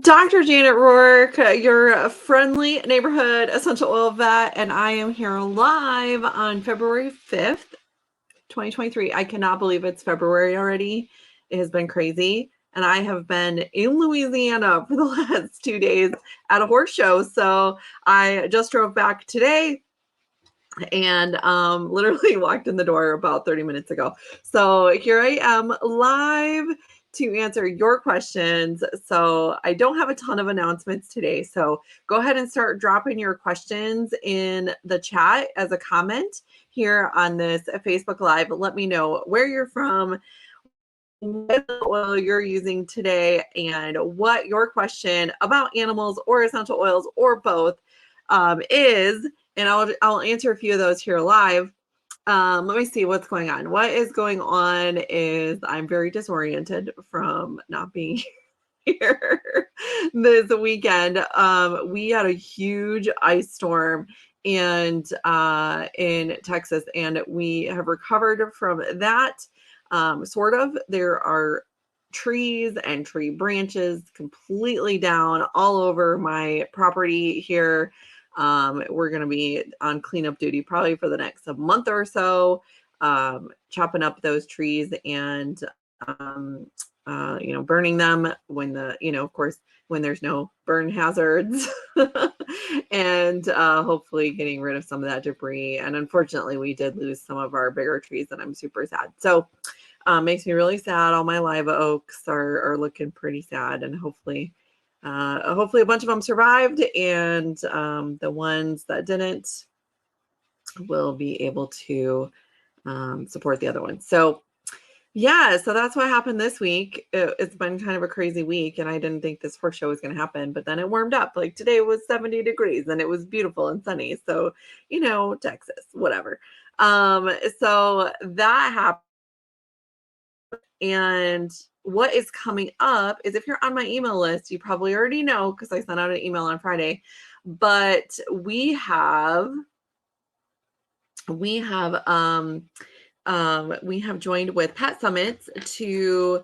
Dr. Janet Roark, your friendly neighborhood essential oil vet, and I am here live on February 5th, 2023. I cannot believe it's February already. It has been crazy. And I have been in Louisiana for the last 2 days at a horse show. So I just drove back today and literally walked in the door about 30 minutes ago. So here I am live to answer your questions. So I don't have a ton of announcements today. So go ahead and start dropping your questions in the chat as a comment here on this Facebook Live. Let me know where you're from, what oil you're using today, and what your question about animals or essential oils or both is. And I'll answer a few of those here live. Let me see what's going on. What is going on is I'm very disoriented from not being here this weekend. We had a huge ice storm and in Texas, and we have recovered from that. Sort of. There are trees and tree branches completely down all over my property here. We're going to be on cleanup duty probably for the next month or so, chopping up those trees and burning them when of course, when there's no burn hazards and hopefully getting rid of some of that debris. And unfortunately, we did lose some of our bigger trees and I'm super sad. So makes me really sad. All my live oaks are looking pretty sad, and hopefully a bunch of them survived, and the ones that didn't will be able to support the other ones. So yeah, so that's what happened this week. It's been kind of a crazy week, and I didn't think this horse show was going to happen, but then it warmed up. Like today was 70 degrees and it was beautiful and sunny. So, Texas, whatever. So that happened. And what is coming up is, if you're on my email list, you probably already know because I sent out an email on Friday, but we have joined with Pet Summits to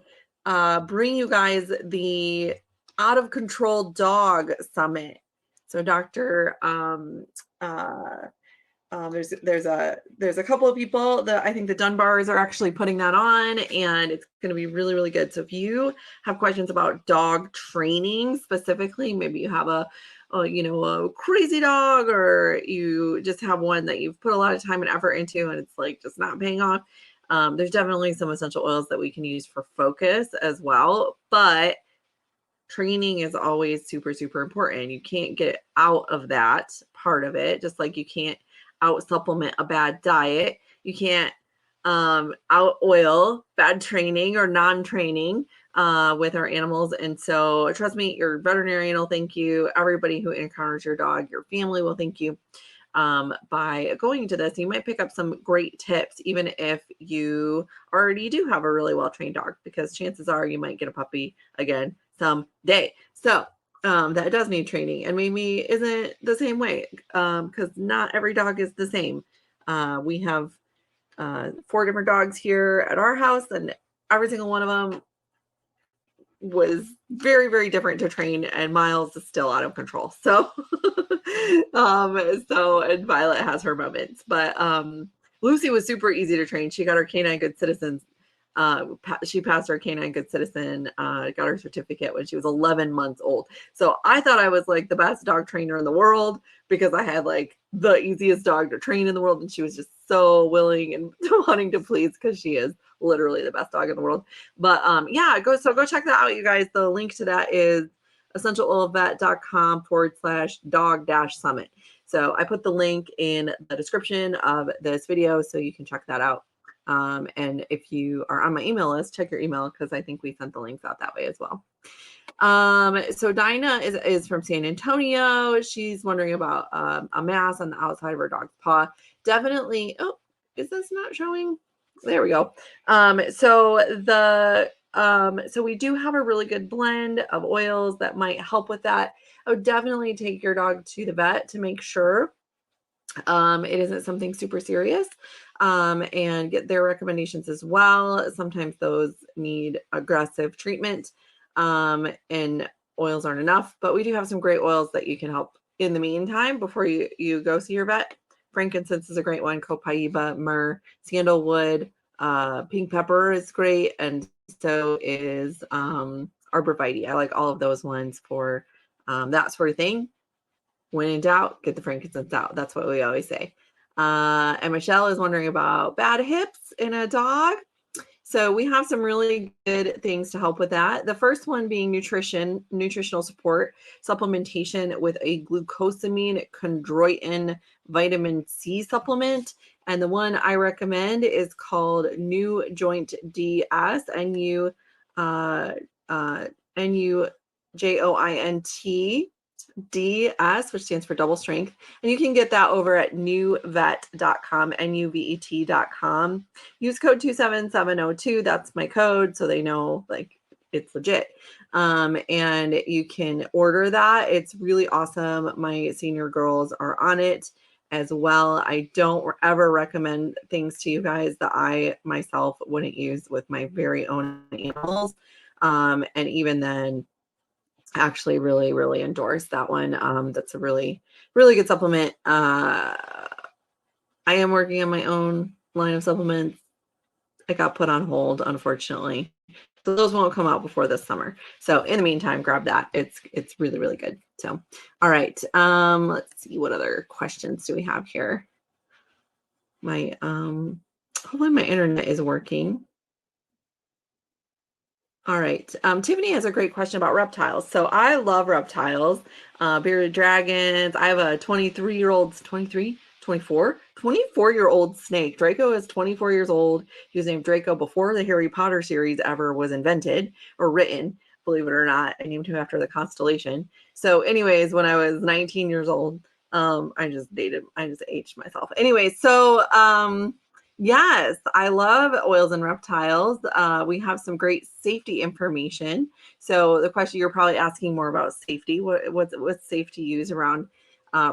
bring you guys the Out of Control Dog Summit. So Dr. There's a couple of people that I think the Dunbars are actually putting that on, and it's going to be really, really good. So if you have questions about dog training specifically, maybe you have a crazy dog, or you just have one that you've put a lot of time and effort into and it's like just not paying off. There's definitely some essential oils that we can use for focus as well, but training is always super, super important. You can't get out of that part of it, just like you can't out supplement a bad diet. You can't out oil bad training or non-training with our animals. And so trust me, your veterinarian will thank you. Everybody who encounters your dog, your family will thank you. By going into this, you might pick up some great tips, even if you already do have a really well-trained dog, because chances are you might get a puppy again someday. So that does need training, and maybe isn't the same way, because not every dog is the same. We have 4 different dogs here at our house, and every single one of them was very, very different to train, and Miles is still out of control. So, and Violet has her moments, but Lucy was super easy to train. She got her Canine Good Citizens. She passed her Canine Good Citizen, got her certificate when she was 11 months old. So I thought I was like the best dog trainer in the world because I had like the easiest dog to train in the world, and she was just so willing and wanting to please, because she is literally the best dog in the world. But yeah, go check that out, you guys. The link to that is essentialoilvet.com/dog-summit. So I put the link in the description of this video so you can check that out. And if you are on my email list, check your email, because I think we sent the links out that way as well. So Dinah is from San Antonio. She's wondering about a mass on the outside of her dog's paw. Definitely. Oh, is this not showing? There we go. So we do have a really good blend of oils that might help with that. I would definitely take your dog to the vet to make sure it isn't something super serious, and get their recommendations as well. Sometimes those need aggressive treatment, and oils aren't enough, but we do have some great oils that you can help in the meantime before you go see your vet. Frankincense is a great one. Copaiba, myrrh, sandalwood, pink pepper is great, and so is arborvitae. I like all of those ones for that sort of thing. When in doubt, get the frankincense out. That's what we always say. And Michelle is wondering about bad hips in a dog. So we have some really good things to help with that. The first one being nutritional support, supplementation with a glucosamine chondroitin vitamin C supplement. And the one I recommend is called New Joint DS, NUJOINT DS, which stands for double strength. And you can get that over at nuvet.com, nuvet.com. Use code 27702. That's my code, so they know like it's legit. And you can order that. It's really awesome. My senior girls are on it as well. I don't ever recommend things to you guys that I myself wouldn't use with my very own animals. And even then, actually really endorse that one. That's a really good supplement. I am working on my own line of supplements. It got put on hold, unfortunately, so those won't come out before this summer. So in the meantime, grab that. It's really good. So all right, let's see, what other questions do we have here? My hopefully my internet is working. All right. Tiffany has a great question about reptiles. So I love reptiles, bearded dragons. I have a 24-year-old snake. Draco is 24 years old. He was named Draco before the Harry Potter series ever was invented or written. Believe it or not, I named him after the constellation. So anyways, when I was 19 years old, I just aged myself. Anyway, so yes, I love oils and reptiles. We have some great safety information. So the question you're probably asking more about safety, what's safe to use around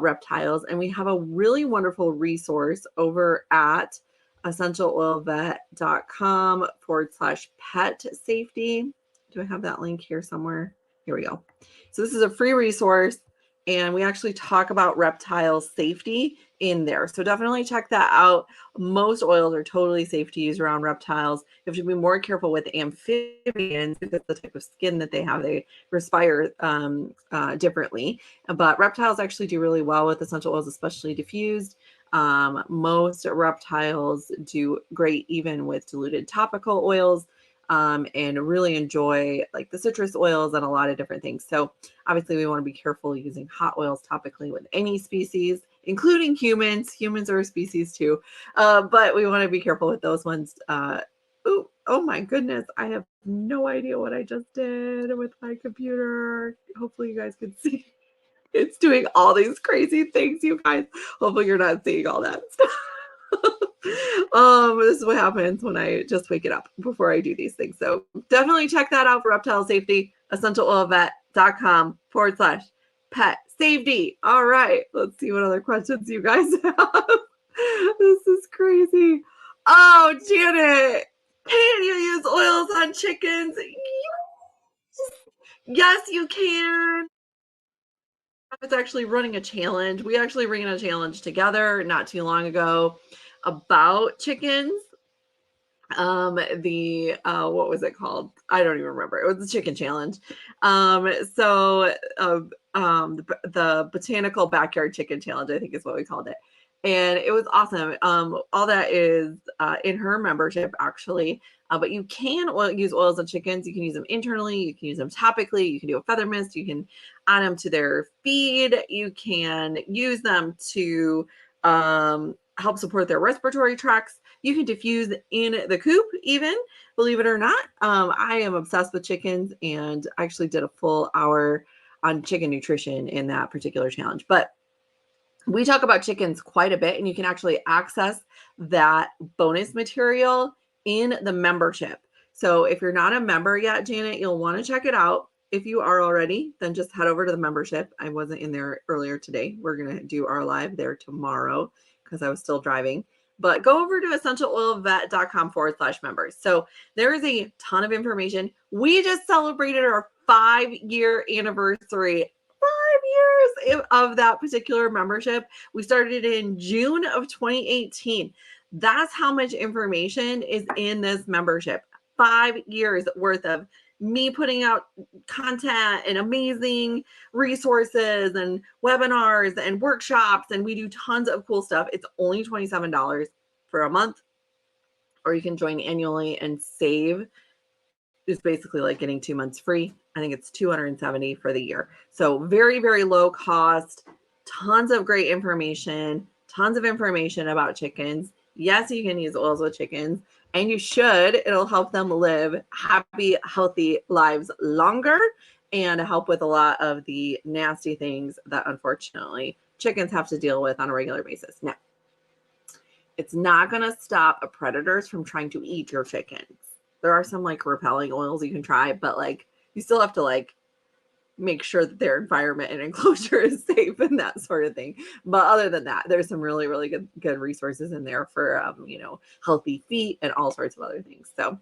reptiles. And we have a really wonderful resource over at essentialoilvet.com/pet safety. Do I have that link here somewhere? Here we go. So this is a free resource, and we actually talk about reptile safety in there. So definitely check that out. Most oils are totally safe to use around reptiles. You have to be more careful with amphibians because the type of skin that they have, they respire differently. But reptiles actually do really well with essential oils, especially diffused. Most reptiles do great even with diluted topical oils. And really enjoy like the citrus oils and a lot of different things. So obviously we want to be careful using hot oils topically with any species, including humans. Humans are a species too, but we want to be careful with those ones. Oh my goodness, I have no idea what I just did with my computer. Hopefully you guys can see. It's doing all these crazy things, you guys. Hopefully you're not seeing all that stuff. This is what happens when I just wake it up before I do these things. So definitely check that out for reptile safety, essentialoilvet.com/pet safety. All right, let's see what other questions you guys have. This is crazy. Oh, Janet, can you use oils on chickens? Yes, you can. I was actually running a challenge. We actually ran a challenge together not too long ago about chickens. What was it called? I don't even remember. It was the chicken challenge. The botanical backyard chicken challenge, I think is what we called it. And it was awesome. All that is in her membership actually. But you can use oils on chickens. You can use them internally. You can use them topically. You can do a feather mist. You can add them to their feed. You can use them to help support their respiratory tracts. You can diffuse in the coop even, believe it or not. I am obsessed with chickens and I actually did a full hour on chicken nutrition in that particular challenge. But we talk about chickens quite a bit, and you can actually access that bonus material in the membership. So if you're not a member yet, Janet, you'll want to check it out. If you are already, then just head over to the membership. I wasn't in there earlier today. We're going to do our live there tomorrow because I was still driving. But go over to essentialoilvet.com/members. So there is a ton of information. We just celebrated our 5-year anniversary. 5 years of that particular membership. We started in June of 2018. That's how much information is in this membership. 5 years worth of me putting out content and amazing resources and webinars and workshops, and we do tons of cool stuff. It's only $27 for a month, or you can join annually and save. It's basically like getting 2 months free. I think it's $270 for the year. So very, very low cost, tons of great information, tons of information about chickens. Yes, you can use oils with chickens, and you should. It'll help them live happy, healthy lives longer and help with a lot of the nasty things that unfortunately chickens have to deal with on a regular basis. Now, it's not going to stop predators from trying to eat your chickens. There are some like repelling oils you can try, but like you still have to like make sure that their environment and enclosure is safe and that sort of thing. But other than that, there's some really, really good resources in there for, healthy feet and all sorts of other things. So,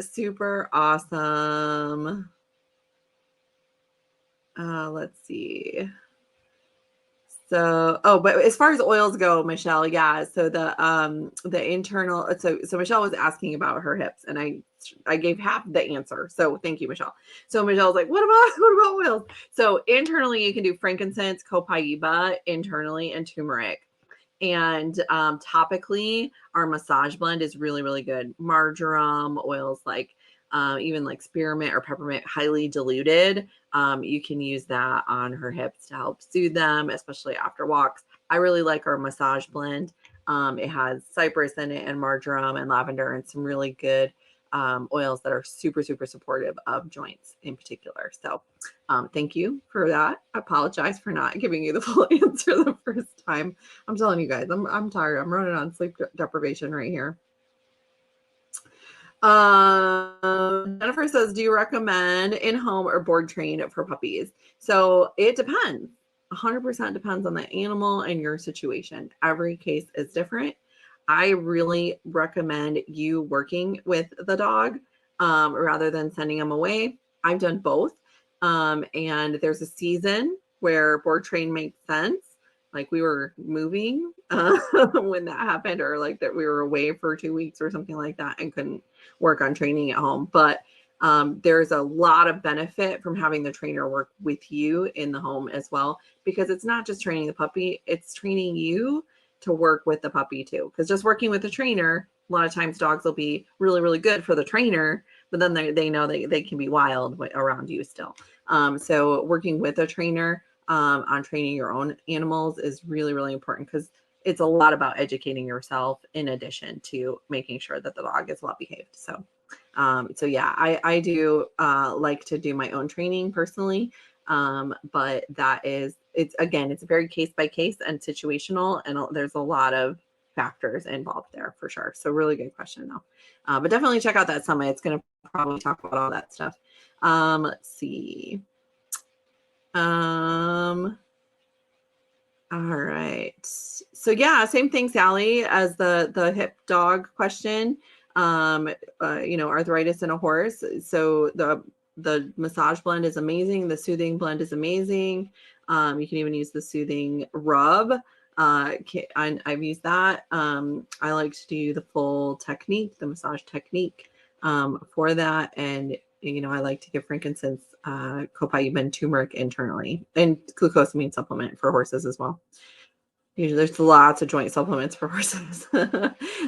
super awesome. Let's see. So, but as far as oils go, Michelle, yeah. So the internal, so Michelle was asking about her hips, and I gave half the answer. So thank you, Michelle. So Michelle's like, what about oils? So internally, you can do frankincense, copaiba internally, and turmeric. And topically, our massage blend is really, really good. Marjoram oils like even like spearmint or peppermint, highly diluted. You can use that on her hips to help soothe them, especially after walks. I really like our massage blend. It has cypress in it and marjoram and lavender and some really good oils that are super, super supportive of joints in particular. So thank you for that. I apologize for not giving you the full answer the first time. I'm telling you guys, I'm tired. I'm running on sleep deprivation right here. Jennifer says, do you recommend in-home or board train for puppies? So it depends. 100% depends on the animal and your situation. Every case is different. I really recommend you working with the dog rather than sending them away. I've done both. And there's a season where board train makes sense. Like we were moving when that happened, or like that we were away for 2 weeks or something like that and couldn't work on training at home. But there's a lot of benefit from having the trainer work with you in the home as well, because it's not just training the puppy, it's training you to work with the puppy too. Because just working with the trainer, a lot of times dogs will be really, really good for the trainer, but then they know they can be wild around you still. So working with a trainer on training your own animals is really, really important, because it's a lot about educating yourself in addition to making sure that the dog is well behaved. So yeah, I do like to do my own training personally. But it's very case by case and situational, and there's a lot of factors involved there for sure. So really good question though. But definitely check out that summit. It's going to probably talk about all that stuff. Let's see. All right. So yeah, same thing, Sally, as the hip dog question. Arthritis in a horse. So the massage blend is amazing. The soothing blend is amazing. You can even use the soothing rub. I've used that. I like to do the full technique, the massage technique for that. And I like to give frankincense, copaiba, and turmeric internally, and glucosamine supplement for horses as well. Usually there's lots of joint supplements for horses.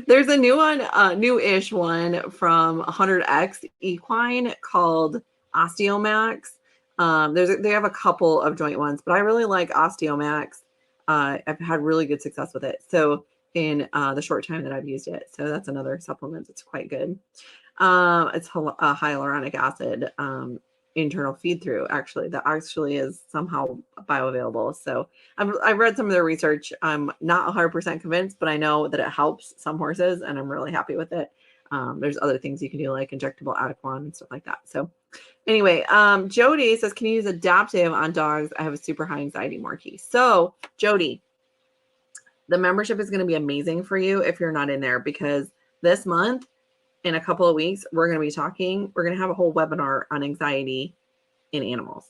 There's a new one, new-ish one from 100X Equine called Osteomax. They have a couple of joint ones, but I really like Osteomax. I've had really good success with it. So in the short time that I've used it. So that's another supplement that's quite good. It's hyaluronic acid internal feed through, actually, that actually is somehow bioavailable. So I've read some of their research. I'm not 100% convinced, but I know that it helps some horses, and I'm really happy with it. There's other things you can do, like injectable Adequan and stuff like that. So anyway, Jody says, can you use adaptive on dogs? I have a super high anxiety Morkie. So Jody, the membership is going to be amazing for you if you're not in there, because this month in a couple of weeks, we're going to have a whole webinar on anxiety in animals.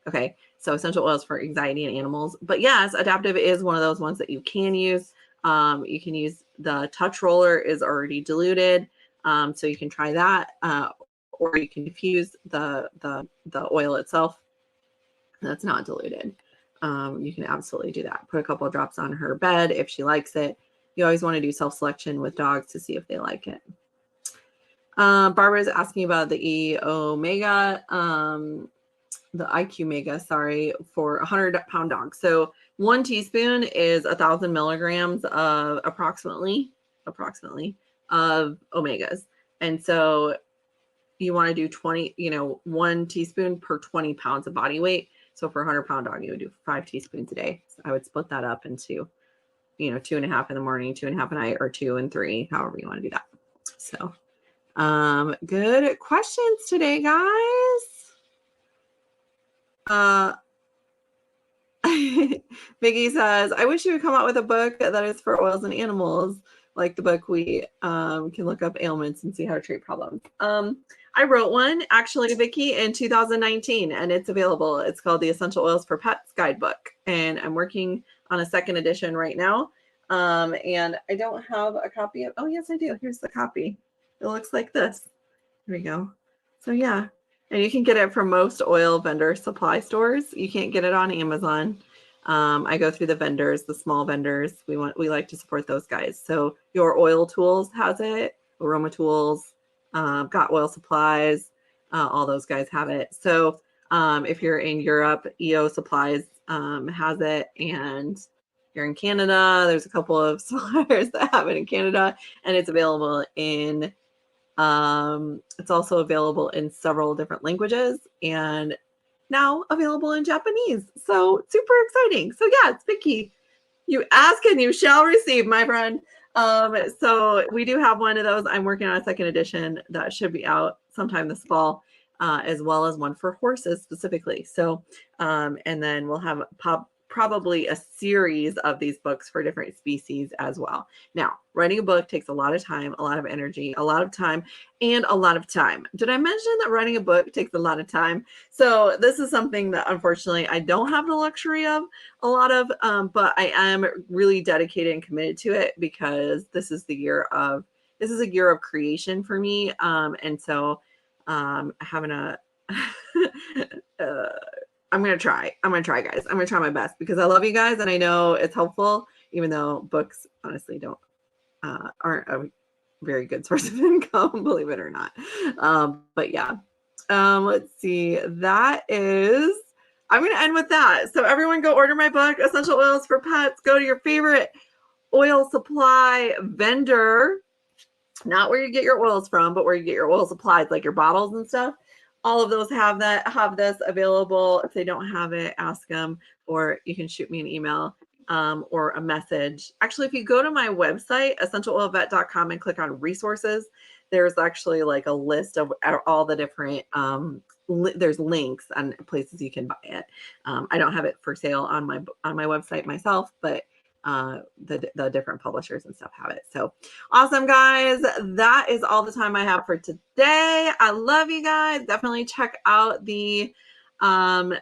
Okay. So essential oils for anxiety in animals. But yes, adaptive is one of those ones that you can use. You can use the touch roller is already diluted. So you can try that. Or you can diffuse the oil itself that's not diluted. You can absolutely do that. Put a couple of drops on her bed if she likes it. You always want to do self-selection with dogs to see if they like it. Barbara is asking about the E Omega, the IQ Mega, sorry, for a 100-pound dog. So 1 teaspoon is 1,000 milligrams of approximately of omegas. And so you want to do 1 teaspoon per 20 pounds of body weight. So for a 100-pound dog, you would do 5 teaspoons a day. So I would split that up into, 2.5 in the morning, 2.5 at night, or 2 and 3, however you want to do that. So good questions today, guys. Vicky says, I wish you would come out with a book that is for oils and animals, like the book we can look up ailments and see how to treat problems. I wrote one, actually, Vicky, in 2019, and it's available. It's called The Essential Oils for Pets Guidebook, and I'm working on a 2nd edition right now. And I don't have a copy of, oh, yes, I do. Here's the copy. It looks like this. Here we go. So, yeah. And you can get it from most oil vendor supply stores. You can't get it on Amazon. I go through the vendors, the small vendors. We like to support those guys. So Your Oil Tools has it, Aroma Tools, Got Oil Supplies, all those guys have it. So if you're in Europe, EO Supplies has it, and you're in Canada, there's a couple of suppliers that have it in Canada, and it's available in it's also available in several different languages and now available in Japanese. So super exciting. So yeah, it's Vicky. You ask and you shall receive, my friend. So we do have one of those. I'm working on a 2nd edition that should be out sometime this fall, as well as one for horses specifically. So, and then we'll have probably a series of these books for different species as well. Now, writing a book takes a lot of time, a lot of energy, a lot of time, and a lot of time. Did I mention that writing a book takes a lot of time? So this is something that unfortunately I don't have the luxury of a lot of, but I am really dedicated and committed to it because this is a year of creation for me. And so having a I'm going to try, guys. I'm going to try my best because I love you guys and I know it's helpful, even though books honestly aren't a very good source of income, believe it or not. But yeah, let's see. I'm going to end with that. So everyone go order my book, Essential Oils for Pets. Go to your favorite oil supply vendor, not where you get your oils from, but where you get your oil supplies, like your bottles and stuff. All of those have this available. If they don't have it, ask them, or you can shoot me an email or a message. Actually, if you go to my website, essentialoilvet.com, and click on resources, there's actually like a list of all the different, there's links on places you can buy it. I don't have it for sale on my website myself, but the different publishers and stuff have it. So awesome, guys. That is all the time I have for today. I love you guys. Definitely check out the Out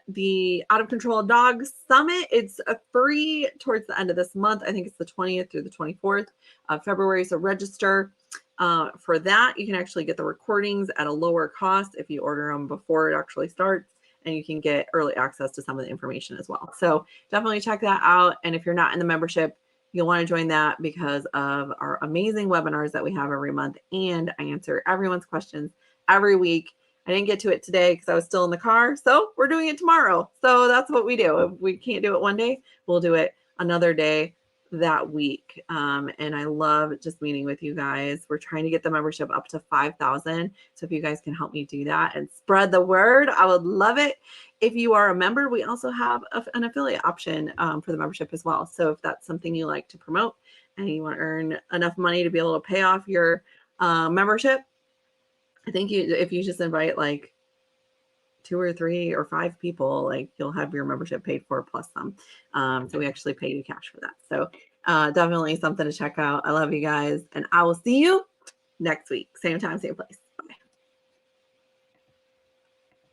of Control Dog Summit. It's free towards the end of this month. I think it's the 20th through the 24th of February. So register for that. You can actually get the recordings at a lower cost if you order them before it actually starts. And you can get early access to some of the information as well. So definitely check that out. And if you're not in the membership, you'll want to join that because of our amazing webinars that we have every month. And I answer everyone's questions every week. I didn't get to it today because I was still in the car. So we're doing it tomorrow. So that's what we do. If we can't do it one day, we'll do it another day that week. And I love just meeting with you guys. We're trying to get the membership up to 5,000. So if you guys can help me do that and spread the word, I would love it. If you are a member, we also have an affiliate option for the membership as well. So if that's something you like to promote and you want to earn enough money to be able to pay off your membership, I think if you just invite like 2 or 3 or 5 people, like you'll have your membership paid for plus some. So we actually pay you cash for that. So definitely something to check out. I love you guys, and I will see you next week. Same time, same place.